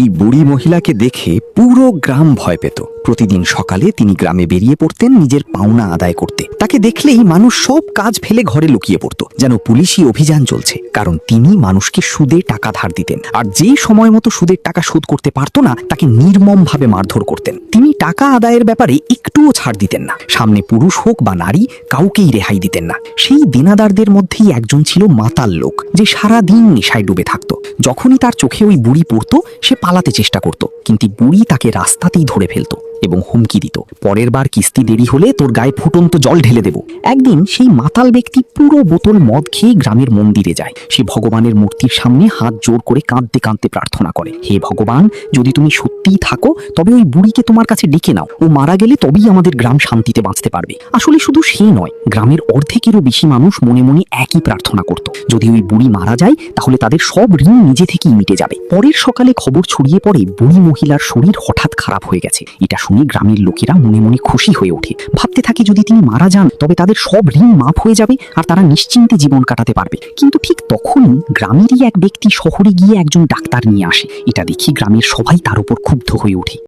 এই বুড়ি মহিলাকে দেখে পুরো গ্রাম ভয় পেত। প্রতিদিন সকালে তিনি গ্রামে বেরিয়ে পড়তেন নিজের পাওনা আদায় করতে। তাকে দেখলেই মানুষ সব কাজ ফেলে ঘরে লুকিয়ে পড়তো, যেন পুলিশি অভিযান চলছে। কারণ তিনি মানুষকে সুদে টাকা ধার দিতেন, আর যে সময় মতো সুদের টাকা শোধ করতে পারতো না তাকে নির্মমভাবে মারধর করতেন। তিনি টাকা আদায়ের ব্যাপারে একটুও ছাড় দিতেন না। সামনে পুরুষ হোক বা নারী, কাউকেই রেহাই দিতেন না। সেই দেনাদারদের মধ্যেই একজন ছিল মাতাল লোক, যে সারা দিন নেশায় ডুবে থাকতো। যখনই তার চোখে ওই বুড়ি পড়তো, সে পালাতে চেষ্টা করত, কিন্তু বুড়ি তাকে রাস্তাতেই ধরে ফেলতো এবং হুমকি দিত, পরের বার কিস্তি দেরি হলে তোর গায়ে ফুটন্ত জল ঢেলে দেব। একদিন সেই মাতাল ব্যক্তি পুরো বোতল মদ খেয়ে গ্রামের মন্দিরে যায়। সে ভগবানের মূর্তির সামনে হাত জোর করে কাঁদতে কাঁদতে প্রার্থনা করে, হে ভগবান, যদি তুমি সত্যিই থাকো তবে ওই বুড়িকে তোমার কাছে ডেকে নাও। ও মারা গেলে তবেই আমাদের গ্রাম শান্তিতে বাঁচতে পারবে। আসলে শুধু সে নয়, গ্রামের অর্ধেকেরও বেশি মানুষ মনে মনে একই প্রার্থনা করত। যদি ওই বুড়ি মারা যায় তাহলে তাদের সব ঋণ নিজে থেকেই মিটে যাবে। পরের সকালে খবর ছড়িয়ে পড়ে বুড়ি মহিলার শরীর হঠাৎ খারাপ হয়ে গেছে। এটা শুনে গ্রামের লোকেরা মনে মনে খুশি হয়ে ওঠে। ভাবতে থাকে যদি তিনি মারা যান তবে তাদের সব ঋণ মাফ হয়ে যাবে আর তারা নিশ্চিন্তে জীবন কাটাতে পারবে। কিন্তু ঠিক তখনই গ্রামেরই এক ব্যক্তি শহরে গিয়ে একজন ডাক্তার নিয়ে আসে। এটা দেখে গ্রামের সবাই তার উপর ক্ষুব্ধ হয়ে ওঠে।